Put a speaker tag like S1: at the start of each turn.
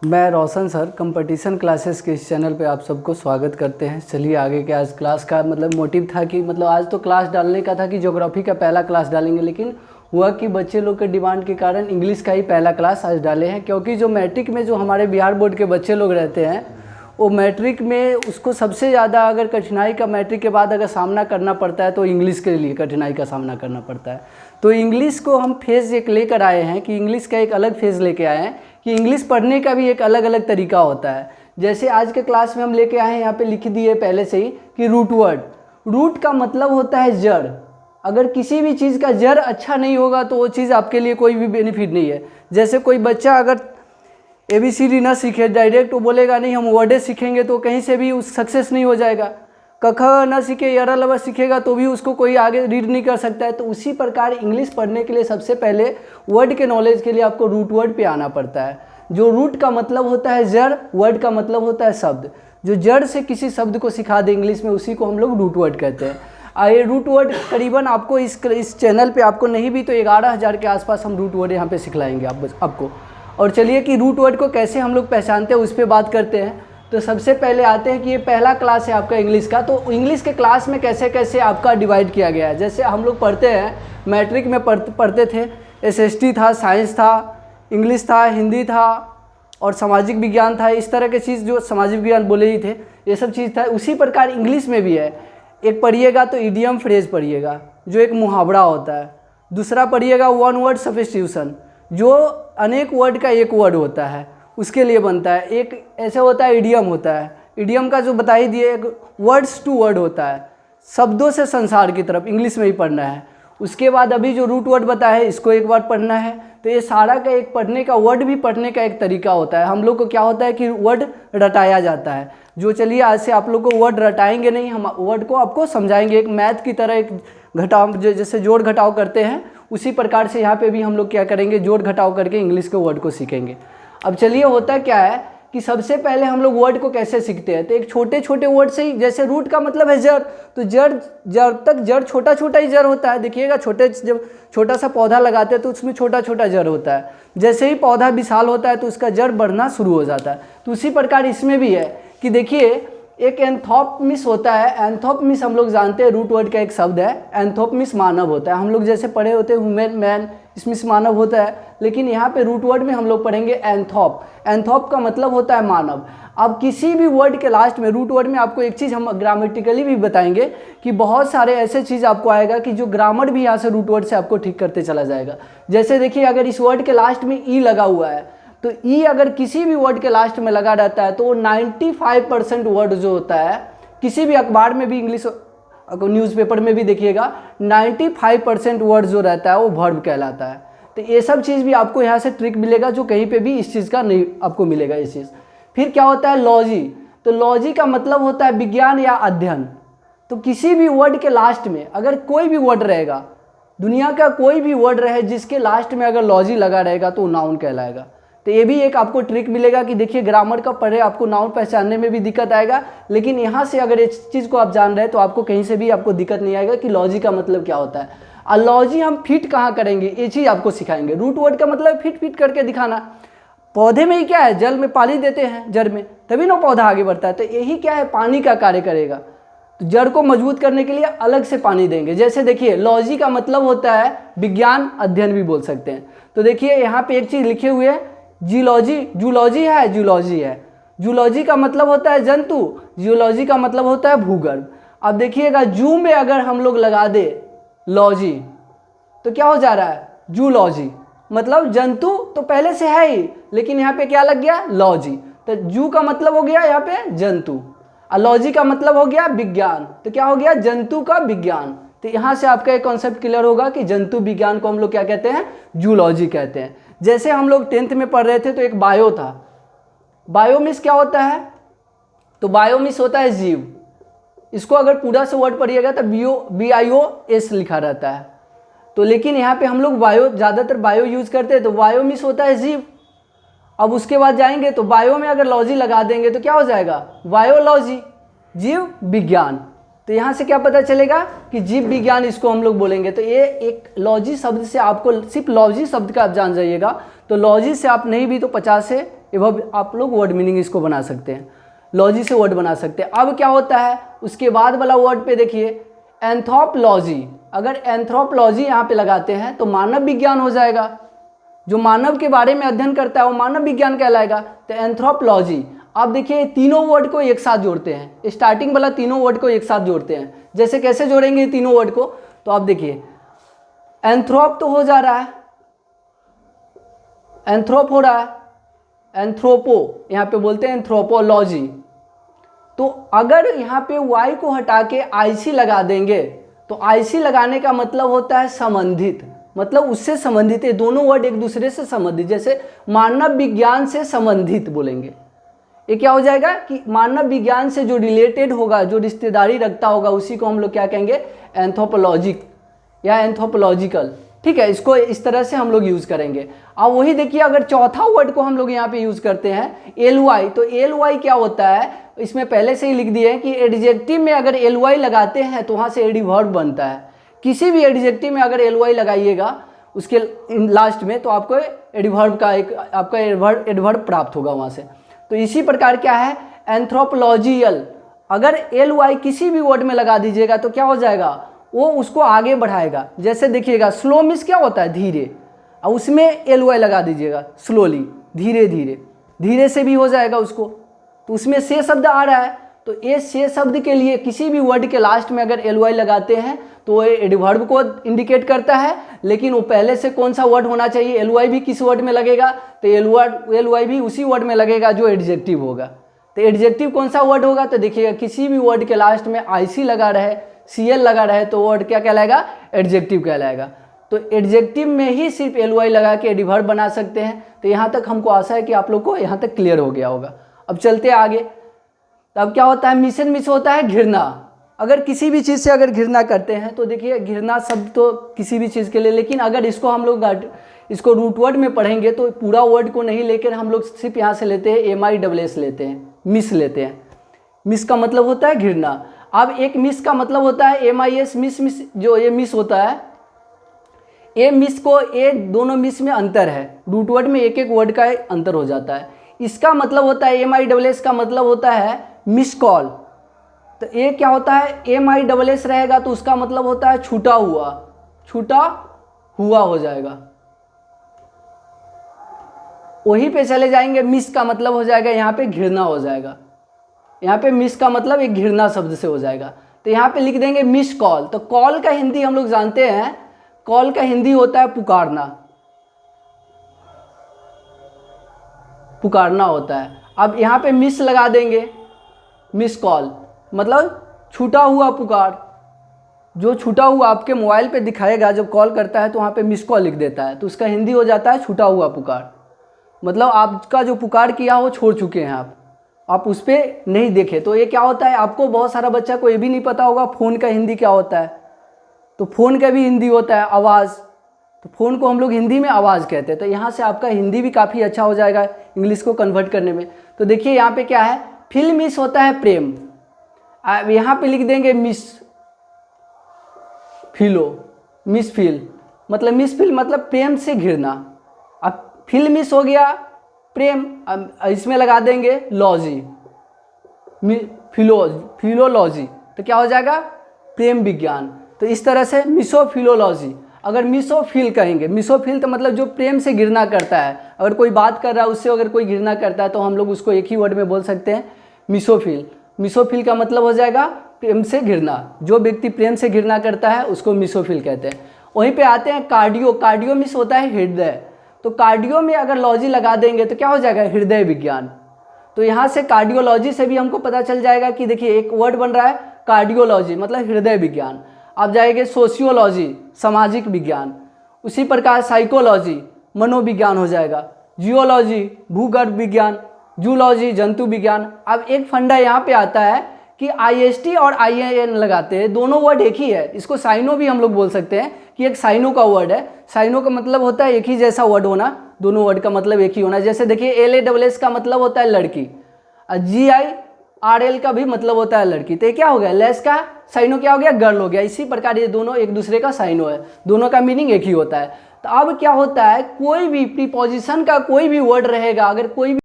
S1: मैं रोशन sir competition classes के इस चैनल पे आप सबको स्वागत करते हैं। चलिए आगे के आज क्लास का मोटिव था कि आज तो क्लास डालने का था कि ज्योग्राफी का पहला क्लास डालेंगे, लेकिन हुआ कि बच्चे लोग के डिमांड के कारण इंग्लिश का ही पहला क्लास आज डाले हैं। क्योंकि जो मैट्रिक में जो हमारे बिहार बोर्ड के बच्चे लोग रहते हैं वो मैट्रिक में उसको सबसे ज़्यादा अगर कठिनाई का मैट्रिक के बाद अगर सामना करना पड़ता है तो इंग्लिश के लिए कठिनाई का सामना करना पड़ता है। तो इंग्लिश को हम फेज़ एक लेकर आए हैं कि इंग्लिश का एक अलग फेज़ लेके आए हैं कि इंग्लिश पढ़ने का भी एक अलग अलग तरीका होता है। जैसे आज के क्लास में हम लेके आए हैं, यहाँ पे लिख दिए पहले से ही कि रूट वर्ड। रूट का मतलब होता है जड़। अगर किसी भी चीज़ का जड़ अच्छा नहीं होगा तो वो चीज़ आपके लिए कोई भी बेनिफिट नहीं है। जैसे कोई बच्चा अगर ABCD ना सीखे डायरेक्ट, वो बोलेगा नहीं हम वर्डे सीखेंगे, तो कहीं से भी उस सक्सेस नहीं हो जाएगा। क ख ना सीखे यरा लवा सीखेगा तो भी उसको कोई आगे रीड नहीं कर सकता है। तो उसी प्रकार इंग्लिश पढ़ने के लिए सबसे पहले वर्ड के नॉलेज के लिए आपको रूट वर्ड पे आना पड़ता है। जो रूट का मतलब होता है जड़, वर्ड का मतलब होता है शब्द। जो जड़ से किसी शब्द को सिखा दे इंग्लिश में, उसी को हम लोग रूट वर्ड कहते हैं। ये रूट वर्ड करीबन आपको इस चैनल पर आपको नहीं भी तो 11,000 के आसपास हम रूट वर्ड यहाँ पर सिखलाएँगे आपको। और चलिए कि रूट वर्ड को कैसे हम लोग पहचानते हैं उस पर बात करते हैं। तो सबसे पहले आते हैं कि ये पहला क्लास है आपका इंग्लिश का। तो इंग्लिश के क्लास में कैसे कैसे आपका डिवाइड किया गया है। जैसे हम लोग पढ़ते हैं, मैट्रिक में पढ़ते थे, SST था, साइंस था, इंग्लिश था, हिंदी था और सामाजिक विज्ञान था। इस तरह के चीज़ जो सामाजिक विज्ञान बोले ही थे, ये सब चीज़ था। उसी प्रकार इंग्लिश में भी है। एक पढ़िएगा तो इडियम फ्रेज पढ़िएगा जो एक मुहावरा होता है। दूसरा पढ़िएगा वन वर्ड सब्स्टिट्यूशन जो अनेक वर्ड का एक वर्ड होता है, उसके लिए बनता है। एक ऐसे होता है इडियम होता है। इडियम का जो बता ही दिए, एक वर्ड्स टू वर्ड होता है, शब्दों से संसार की तरफ, इंग्लिश में ही पढ़ना है। उसके बाद अभी जो रूट वर्ड बताया है इसको एक बार पढ़ना है। तो ये सारा का एक पढ़ने का, वर्ड भी पढ़ने का एक तरीका होता है। हम लोग को क्या होता है कि वर्ड रटाया जाता है। जो चलिए आज से आप लोग को वर्ड रटाएंगे नहीं, हम वर्ड को आपको समझाएंगे एक मैथ की तरह। एक घटाव जैसे जोड़ घटाव करते हैं उसी प्रकार से यहाँ पे भी हम लोग क्या करेंगे, जोड़ घटाव करके इंग्लिश के वर्ड को सीखेंगे। अब चलिए होता क्या है कि सबसे पहले हम लोग वर्ड को कैसे सीखते हैं। तो एक छोटे छोटे वर्ड से ही, जैसे रूट का मतलब है जड़, तो जड़ तक जड़ छोटा छोटा ही जड़ होता है। देखिएगा जब छोटा सा पौधा लगाते हैं तो उसमें छोटा छोटा जड़ होता है। जैसे ही पौधा विशाल होता है तो उसका जड़ बढ़ना शुरू हो जाता है। तो उसी प्रकार इसमें भी है कि देखिए एक एंथोपमिस होता है। एंथोपमिस हम लोग जानते हैं रूट वर्ड का एक शब्द है। एंथोपमिस मानव होता है। हम लोग जैसे पढ़े होते हैं ह्यूमन मैन, इसमें मानव होता है, लेकिन यहाँ पे रूट वर्ड में हम लोग पढ़ेंगे एंथोप। एंथोप का मतलब होता है मानव। अब किसी भी वर्ड के लास्ट में, रूट वर्ड में आपको एक चीज़ हम ग्रामेटिकली भी बताएंगे कि बहुत सारे ऐसे चीज़ आपको आएगा कि जो ग्रामर भी यहाँ से रूट वर्ड से आपको ठीक करते चला जाएगा। जैसे देखिए अगर इस वर्ड के लास्ट में ई लगा हुआ है तो ई अगर किसी भी वर्ड के लास्ट में लगा रहता है तो वो 95% वर्ड जो होता है, किसी भी अखबार में भी, इंग्लिश न्यूज़पेपर में भी देखिएगा 95% वर्ड जो रहता है वो वर्ब कहलाता है। तो ये सब चीज़ भी आपको यहाँ से ट्रिक मिलेगा जो कहीं पे भी इस चीज़ का नहीं आपको मिलेगा ये चीज़। फिर क्या होता है लॉजी। तो लॉजी का मतलब होता है विज्ञान या अध्ययन। तो किसी भी वर्ड के लास्ट में अगर कोई भी वर्ड रहेगा, दुनिया का कोई भी वर्ड रहे जिसके लास्ट में अगर लॉजी लगा रहेगा तो नाउन कहलाएगा। तो ये भी एक आपको ट्रिक मिलेगा कि देखिए ग्रामर का पढ़े आपको नाउन पहचानने में भी दिक्कत आएगा, लेकिन यहाँ से अगर इस चीज़ को आप जान रहे हैं तो आपको कहीं से भी आपको दिक्कत नहीं आएगा कि लॉजी का मतलब क्या होता है। और लॉजी हम फिट कहाँ करेंगे ये चीज़ आपको सिखाएंगे। रूट वर्ड का मतलब फिट करके दिखाना। पौधे में ही क्या है, जल में पानी देते हैं जड़ में, तभी ना पौधा आगे बढ़ता है। तो यही क्या है, पानी का कार्य करेगा। तो जड़ को मजबूत करने के लिए अलग से पानी देंगे। जैसे देखिए लॉजी का मतलब होता है विज्ञान, अध्ययन भी बोल सकते हैं। तो देखिए यहाँ पे एक चीज़ लिखे हुए है जियोलॉजी। जूलॉजी है, जूलॉजी है। जूलॉजी का मतलब होता है जंतु, जियोलॉजी का मतलब होता है भूगर्भ। अब देखिएगा जू में अगर हम लोग लगा दे लॉजी तो क्या हो जा रहा है, जूलॉजी। मतलब जंतु तो पहले से है ही, लेकिन यहाँ पे क्या लग गया, लॉजी। तो जू का मतलब हो गया यहाँ पे जंतु, और लॉजी का मतलब हो गया विज्ञान। तो क्या हो गया, जंतु का विज्ञान। तो यहाँ से आपका एक कॉन्सेप्ट क्लियर होगा कि जंतु विज्ञान को हम लोग क्या कहते हैं, जूलॉजी कहते हैं। जैसे हम लोग 10th में पढ़ रहे थे तो एक बायो था। बायोमिस क्या होता है, तो बायोमिस होता है जीव। इसको अगर पूरा से वर्ड पढ़िएगा तो BIOS लिखा रहता है। तो लेकिन यहाँ पे हम लोग बायो, ज़्यादातर बायो यूज़ करते हैं, तो बायोमिस होता है जीव। अब उसके बाद जाएंगे तो बायो में अगर लॉजी लगा देंगे तो क्या हो जाएगा, बायोलॉजी, जीव विज्ञान। तो यहाँ से क्या पता चलेगा कि जीव विज्ञान इसको हम लोग बोलेंगे। तो ये एक लॉजी शब्द से आपको, सिर्फ लॉजी शब्द का आप जान जाइएगा। तो लॉजी से आप नहीं भी तो 50 से एवं आप लोग वर्ड मीनिंग इसको बना सकते हैं, लॉजी से वर्ड बना सकते हैं। अब क्या होता है उसके बाद वाला वर्ड पे देखिए एंथ्रोपोलॉजी। अगर एंथ्रोपोलॉजी यहाँ पे लगाते हैं तो मानव विज्ञान हो जाएगा, जो मानव के बारे में अध्ययन करता है वो मानव विज्ञान कहलाएगा। तो एंथ्रोपोलॉजी, आप देखिए तीनों वर्ड को एक साथ जोड़ते हैं, स्टार्टिंग वाला तीनों वर्ड को एक साथ जोड़ते हैं। जैसे कैसे जोड़ेंगे तीनों वर्ड को, तो आप देखिए एंथ्रोप तो हो जा रहा है, एंथ्रोप हो रहा है, एंथ्रोपो यहाँ पे बोलते हैं एंथ्रोपोलॉजी। तो अगर यहाँ पे वाई को हटा के आईसी लगा देंगे तो आईसी लगाने का मतलब होता है संबंधित, मतलब उससे संबंधित है, दोनों वर्ड एक दूसरे से संबंधित। जैसे मानव विज्ञान से संबंधित बोलेंगे, ये क्या हो जाएगा कि मानव विज्ञान से जो रिलेटेड होगा, जो रिश्तेदारी रखता होगा, उसी को हम लोग क्या कहेंगे एंथ्रोपोलॉजिक या एंथ्रोपोलॉजिकल। ठीक है, इसको इस तरह से हम लोग यूज़ करेंगे। अब वही देखिए अगर चौथा वर्ड को हम लोग यहाँ पे यूज़ करते हैं एल वाई, तो एल वाई क्या होता है, इसमें पहले से ही लिख दिए हैं कि एडजेक्टिव में अगर एल वाई लगाते हैं तो वहाँ से एडवर्ब बनता है। किसी भी एडजेक्टिव में अगर एल वाई लगाइएगा उसके लास्ट में तो आपको एडवर्ब का एक आपका एडवर्ब प्राप्त होगा वहाँ से। तो इसी प्रकार क्या है एंथ्रोपोलॉजिकल, अगर एल वाई किसी भी वर्ड में लगा दीजिएगा तो क्या हो जाएगा, वो उसको आगे बढ़ाएगा। जैसे देखिएगा स्लो मिस क्या होता है धीरे, और उसमें एल वाई लगा दीजिएगा स्लोली, धीरे धीरे, धीरे से भी हो जाएगा उसको। तो उसमें से शब्द आ रहा है, तो ये से शब्द के लिए किसी भी वर्ड के लास्ट में अगर एल वाई लगाते हैं तो वो एडवर्ब को इंडिकेट करता है। लेकिन वो पहले से कौन सा वर्ड होना चाहिए, एल वाई भी किस वर्ड में लगेगा, तो एल वाई भी उसी वर्ड में लगेगा जो एडजेक्टिव होगा। तो एडजेक्टिव कौन सा वर्ड होगा, तो देखिएगा किसी भी वर्ड के लास्ट में आईसी लगा रहे, सीएल लगा रहे तो वर्ड क्या कहलाएगा एडजेक्टिव कहलाएगा। तो एडजेक्टिव में ही सिर्फ एल वाई लगा के एडवर्ब बना सकते हैं। तो यहाँ तक हमको आशा है कि आप लोग को यहाँ तक क्लियर हो गया होगा। अब चलते आगे, तो अब क्या होता है मिशन मिस होता है घृणा। अगर किसी भी चीज़ से अगर घृणा करते हैं तो देखिए घृणा शब्द तो किसी भी चीज़ के लिए, लेकिन अगर इसको हम लोग इसको रूट वर्ड में पढ़ेंगे तो पूरा वर्ड को नहीं लेकर हम लोग सिर्फ यहाँ से लेते हैं MISS लेते हैं, मिस लेते हैं। मिस का मतलब होता है घृणा। अब एक मिस का मतलब होता है MIS, मिस जो ये मिस होता है, ये मिस को ये दोनों मिस में अंतर है, रूट वर्ड में एक एक वर्ड का अंतर हो जाता है। इसका मतलब होता है MISS का मतलब होता है मिस कॉल। तो ये क्या होता है MISS रहेगा तो उसका मतलब होता है छूटा हुआ, छूटा हुआ हो जाएगा। वहीं पे चले जाएंगे मिस का मतलब हो जाएगा यहाँ पे घृणा हो जाएगा। यहाँ पे मिस का मतलब एक घृणा शब्द से हो जाएगा। तो यहाँ पे लिख देंगे मिस कॉल। तो कॉल का हिंदी हम लोग जानते हैं, कॉल का हिंदी होता है पुकारना, पुकारना होता है। अब यहाँ पे मिस लगा देंगे, मिस कॉल मतलब छूटा हुआ पुकार, जो छूटा हुआ आपके मोबाइल पे दिखाएगा जब कॉल करता है तो वहाँ पे मिस कॉल लिख देता है, तो उसका हिंदी हो जाता है छूटा हुआ पुकार। मतलब आपका जो पुकार किया वो छोड़ चुके हैं आप उस पर नहीं देखे। तो ये क्या होता है, आपको बहुत सारा बच्चा को ये भी नहीं पता होगा फ़ोन का हिंदी क्या होता है। तो फ़ोन का भी हिंदी होता है आवाज़, तो फ़ोन को हम लोग हिंदी में आवाज़ कहते हैं। तो यहाँ से आपका हिंदी भी काफ़ी अच्छा हो जाएगा इंग्लिश को कन्वर्ट करने में। तो देखिए यहाँ पे क्या है, फिल मिस होता है प्रेम। अब यहाँ पे लिख देंगे मिस फिलो, मिस फिल मतलब प्रेम से घिरना। अब फिल मिस हो गया प्रेम, अब इसमें लगा देंगे लॉजी, फिलोलॉजी, तो क्या हो जाएगा प्रेम विज्ञान। तो इस तरह से मिसोफिलोलॉजी। अगर मिसोफिल कहेंगे, मिसोफिल तो मतलब जो प्रेम से घृणा करता है, अगर कोई बात कर रहा है उससे अगर कोई घृणा करता है तो हम लोग उसको एक ही वर्ड में बोल सकते हैं मिसोफिल। मिसोफिल का मतलब हो जाएगा प्रेम से घृणा, जो व्यक्ति प्रेम से घृणा करता है उसको मिसोफिल कहते हैं। वहीं पे आते हैं कार्डियो, कार्डियो मिस होता है हृदय। तो कार्डियो में अगर लॉजी लगा देंगे तो क्या हो जाएगा हृदय विज्ञान। तो यहाँ से कार्डियोलॉजी से भी हमको पता चल जाएगा कि देखिए एक वर्ड बन रहा है कार्डियोलॉजी मतलब हृदय विज्ञान। आप जाएंगे सोशियोलॉजी सामाजिक विज्ञान, उसी प्रकार साइकोलॉजी मनोविज्ञान हो जाएगा, जियोलॉजी भूगर्भ विज्ञान, जूलॉजी जंतु विज्ञान। अब एक फंडा यहाँ पे आता है कि IST और IIN लगाते हैं, दोनों वर्ड एक ही है। इसको साइनो भी हम लोग बोल सकते हैं कि एक साइनो का वर्ड है। साइनो का मतलब होता है एक ही जैसा वर्ड होना, दोनों वर्ड का मतलब एक ही होना। जैसे देखिए LASS का मतलब होता है लड़की, और GIRL का भी मतलब होता है लड़की। तो ये क्या हो गया, लेस का साइनो क्या हो गया, गर्ल हो गया। इसी प्रकार ये दोनों एक दूसरे का साइनो है, दोनों का मीनिंग एक ही होता है। तो अब क्या होता है, कोई भी प्रीपोजिशन का कोई भी वर्ड रहेगा, अगर कोई भी